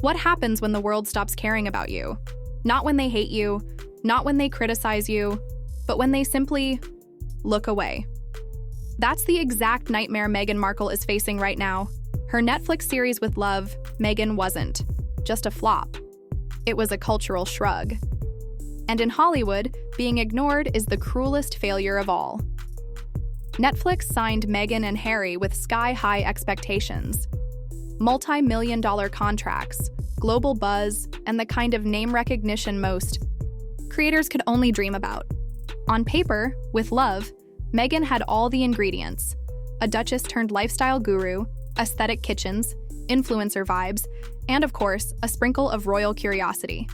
What happens when the world stops caring about you? Not when they hate you, not when they criticize you, but when they simply look away. That's the exact nightmare Meghan Markle is facing right now. Her Netflix series With-Love-Meghan wasn't just a flop. It was a cultural shrug. And in Hollywood, being ignored is the cruelest failure of all. Netflix signed Meghan and Harry with sky-high expectations. Multi-million-dollar contracts, global buzz, and the kind of name recognition most creators could only dream about. On paper, with Love, Meghan had all the ingredients: a duchess turned lifestyle guru, aesthetic kitchens, influencer vibes, and of course, a sprinkle of royal curiosity.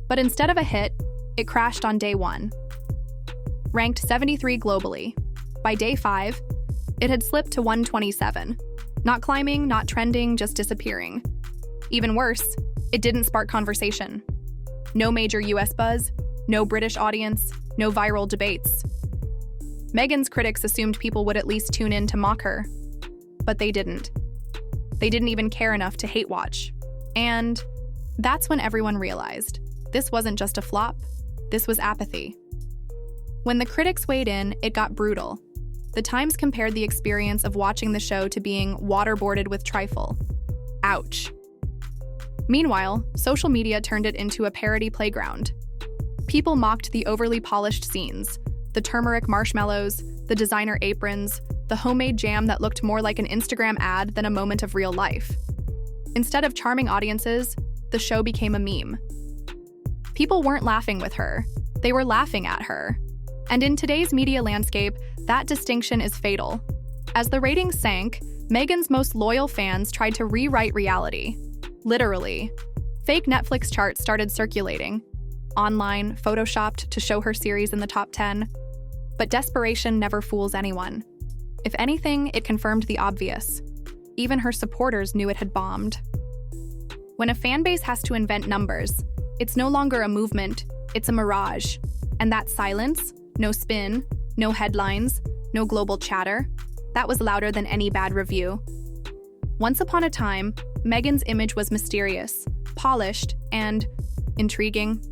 But instead of a hit, it crashed on day 1. Ranked 73 globally, by day 5, it had slipped to 127. Not climbing, not trending, just disappearing. Even worse, it didn't spark conversation. No major US buzz, no British audience, no viral debates. Meghan's critics assumed people would at least tune in to mock her, but they didn't. They didn't even care enough to hate watch. And that's when everyone realized this wasn't just a flop, this was apathy. When the critics weighed in, it got brutal. The Times compared the experience of watching the show to being waterboarded with trifle. Ouch. Meanwhile, social media turned it into a parody playground. People mocked the overly polished scenes, the turmeric marshmallows, the designer aprons, the homemade jam that looked more like an Instagram ad than a moment of real life. Instead of charming audiences, the show became a meme. People weren't laughing with her, they were laughing at her. And in today's media landscape, that distinction is fatal. As the ratings sank, Meghan's most loyal fans tried to rewrite reality. Literally. Fake Netflix charts started circulating. Online, photoshopped to show her series in the top 10. But desperation never fools anyone. If anything, it confirmed the obvious. Even her supporters knew it had bombed. When a fan base has to invent numbers, it's no longer a movement, it's a mirage. And that silence, no spin, no headlines, no global chatter, that was louder than any bad review. Once upon a time, Meghan's image was mysterious, polished, and intriguing.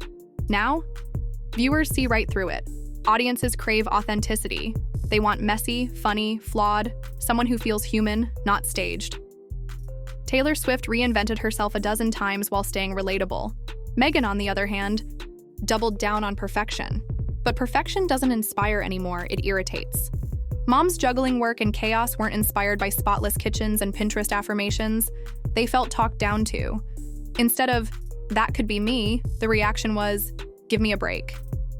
Now, viewers see right through it. Audiences crave authenticity. They want messy, funny, flawed, someone who feels human, not staged. Taylor Swift reinvented herself a dozen times while staying relatable. Meghan, on the other hand, doubled down on perfection. But perfection doesn't inspire anymore, it irritates. Mom's juggling work and chaos weren't inspired by spotless kitchens and Pinterest affirmations. They felt talked down to. Instead of, that could be me, the reaction was, give me a break.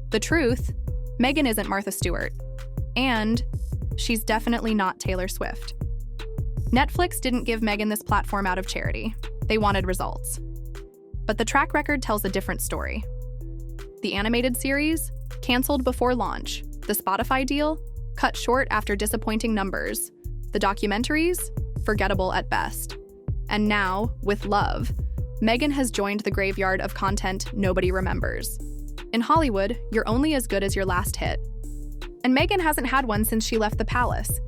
The truth, Meghan isn't Martha Stewart. And she's definitely not Taylor Swift. Netflix didn't give Meghan this platform out of charity. They wanted results. But the track record tells a different story. The animated series, canceled before launch. The Spotify deal, cut short after disappointing numbers. The documentaries, forgettable at best. And now, with Love, Meghan has joined the graveyard of content nobody remembers. In Hollywood, you're only as good as your last hit. And Meghan hasn't had one since she left the palace.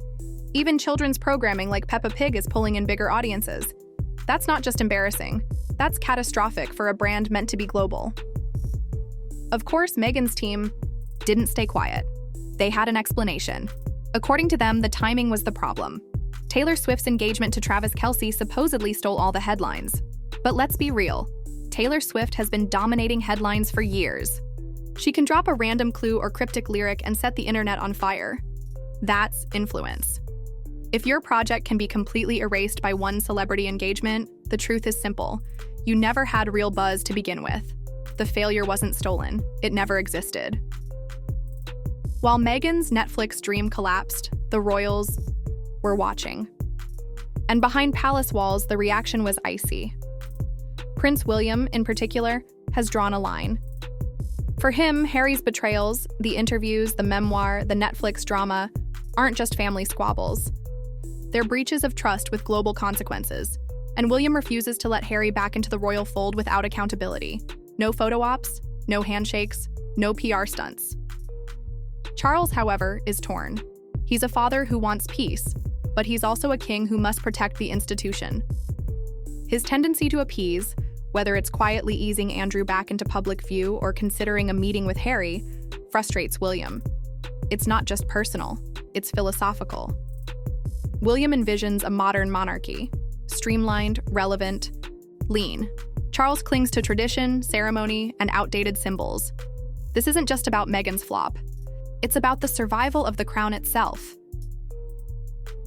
Even children's programming like Peppa Pig is pulling in bigger audiences. That's not just embarrassing, that's catastrophic for a brand meant to be global. Of course, Meghan's team didn't stay quiet. They had an explanation. According to them, the timing was the problem. Taylor Swift's engagement to Travis Kelce supposedly stole all the headlines. But let's be real, Taylor Swift has been dominating headlines for years. She can drop a random clue or cryptic lyric and set the internet on fire. That's influence. If your project can be completely erased by one celebrity engagement, the truth is simple. You never had real buzz to begin with. The failure wasn't stolen. It never existed. While Meghan's Netflix dream collapsed, the royals were watching. And behind palace walls, the reaction was icy. Prince William, in particular, has drawn a line. For him, Harry's betrayals, the interviews, the memoir, the Netflix drama, aren't just family squabbles. They're breaches of trust with global consequences. And William refuses to let Harry back into the royal fold without accountability. No photo ops, no handshakes, no PR stunts. Charles, however, is torn. He's a father who wants peace, but he's also a king who must protect the institution. His tendency to appease, whether it's quietly easing Andrew back into public view or considering a meeting with Harry, frustrates William. It's not just personal, it's philosophical. William envisions a modern monarchy, streamlined, relevant, lean. Charles clings to tradition, ceremony, and outdated symbols. This isn't just about Meghan's flop. It's about the survival of the crown itself.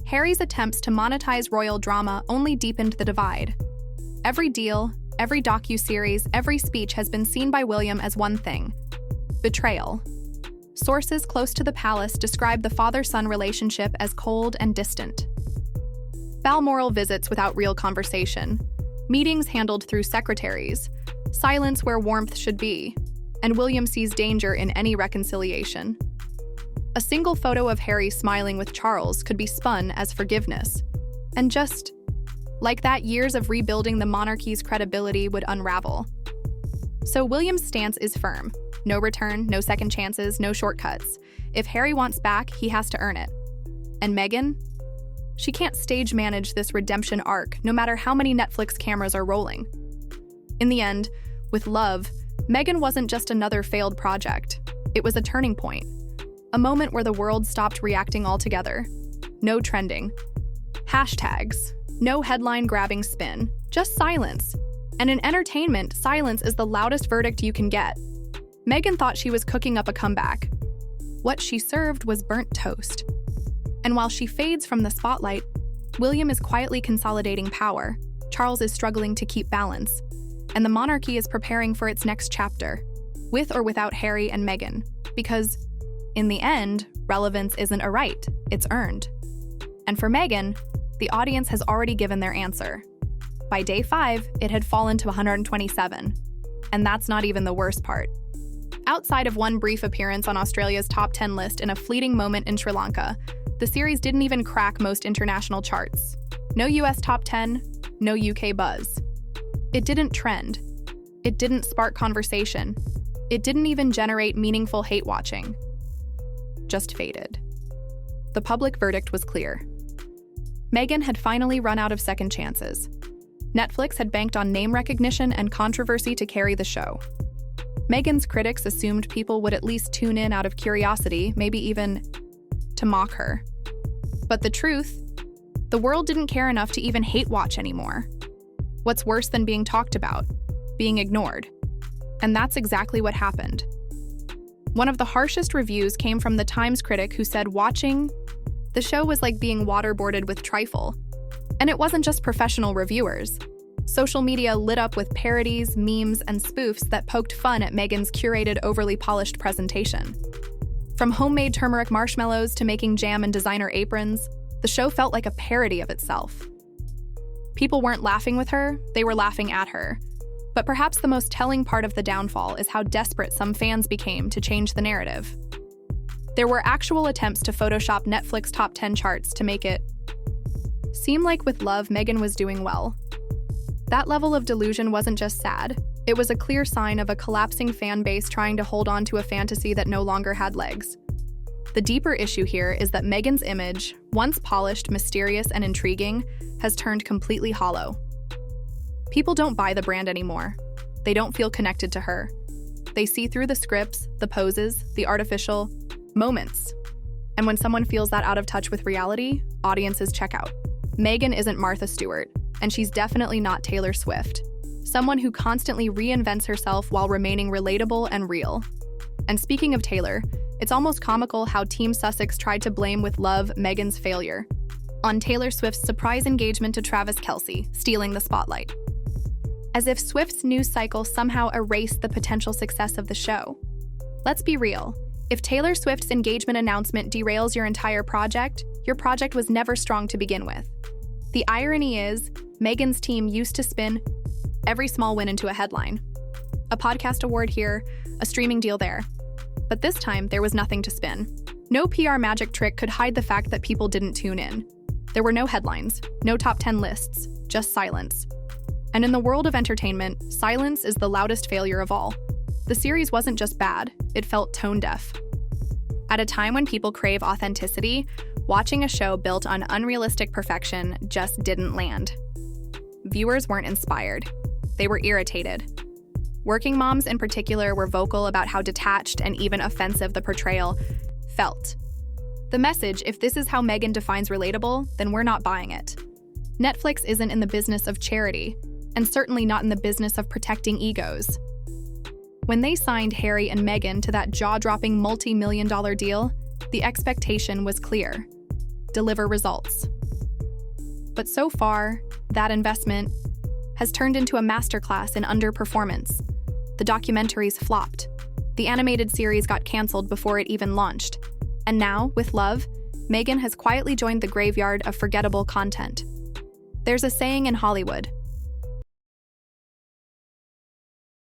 Harry's attempts to monetize royal drama only deepened the divide. Every deal, every docuseries, every speech has been seen by William as one thing: betrayal. Sources close to the palace describe the father-son relationship as cold and distant. Balmoral visits without real conversation, meetings handled through secretaries, silence where warmth should be, and William sees danger in any reconciliation. A single photo of Harry smiling with Charles could be spun as forgiveness, and just like that, years of rebuilding the monarchy's credibility would unravel. So William's stance is firm. No return, no second chances, no shortcuts. If Harry wants back, he has to earn it. And Meghan? She can't stage manage this redemption arc, no matter how many Netflix cameras are rolling. In the end, with Love, Meghan wasn't just another failed project. It was a turning point. A moment where the world stopped reacting altogether. No trending. Hashtags. No headline-grabbing spin. Just silence. And in entertainment, silence is the loudest verdict you can get. Meghan thought she was cooking up a comeback. What she served was burnt toast. And while she fades from the spotlight, William is quietly consolidating power. Charles is struggling to keep balance. And the monarchy is preparing for its next chapter, with or without Harry and Meghan. Because, in the end, relevance isn't a right, it's earned. And for Meghan, the audience has already given their answer. By day 5, it had fallen to 127. And that's not even the worst part. Outside of one brief appearance on Australia's top 10 list in a fleeting moment in Sri Lanka, the series didn't even crack most international charts. No US top 10, no UK buzz. It didn't trend. It didn't spark conversation. It didn't even generate meaningful hate watching. Just faded. The public verdict was clear. Meghan had finally run out of second chances. Netflix had banked on name recognition and controversy to carry the show. Meghan's critics assumed people would at least tune in out of curiosity, maybe even to mock her. But the truth, the world didn't care enough to even hate watch anymore. What's worse than being talked about? Being ignored. And that's exactly what happened. One of the harshest reviews came from the Times critic who said watching the show was like being waterboarded with trifle. And it wasn't just professional reviewers. Social media lit up with parodies, memes, and spoofs that poked fun at Meghan's curated, overly polished presentation. From homemade turmeric marshmallows to making jam and designer aprons, the show felt like a parody of itself. People weren't laughing with her, they were laughing at her. But perhaps the most telling part of the downfall is how desperate some fans became to change the narrative. There were actual attempts to Photoshop Netflix top 10 charts to make it seem like with Love, Meghan was doing well. That level of delusion wasn't just sad. It was a clear sign of a collapsing fan base trying to hold on to a fantasy that no longer had legs. The deeper issue here is that Meghan's image, once polished, mysterious, and intriguing, has turned completely hollow. People don't buy the brand anymore. They don't feel connected to her. They see through the scripts, the poses, the artificial moments. And when someone feels that out of touch with reality, audiences check out. Meghan isn't Martha Stewart, and she's definitely not Taylor Swift. Someone who constantly reinvents herself while remaining relatable and real. And speaking of Taylor, it's almost comical how Team Sussex tried to blame With-Love-Meghan's failure on Taylor Swift's surprise engagement to Travis Kelce, stealing the spotlight. As if Swift's news cycle somehow erased the potential success of the show. Let's be real. If Taylor Swift's engagement announcement derails your entire project, your project was never strong to begin with. The irony is, Meghan's team used to spin every small win into a headline. A podcast award here, a streaming deal there. But this time, there was nothing to spin. No PR magic trick could hide the fact that people didn't tune in. There were no headlines, no top 10 lists, just silence. And in the world of entertainment, silence is the loudest failure of all. The series wasn't just bad, it felt tone-deaf. At a time when people crave authenticity, watching a show built on unrealistic perfection just didn't land. Viewers weren't inspired. They were irritated. Working moms in particular were vocal about how detached and even offensive the portrayal felt. The message, if this is how Meghan defines relatable, then we're not buying it. Netflix isn't in the business of charity, and certainly not in the business of protecting egos. When they signed Harry and Meghan to that jaw-dropping multi-million-dollar deal, the expectation was clear: deliver results. But so far, that investment has turned into a masterclass in underperformance. The documentaries flopped. The animated series got canceled before it even launched. And now, with Love, Meghan has quietly joined the graveyard of forgettable content. There's a saying in Hollywood: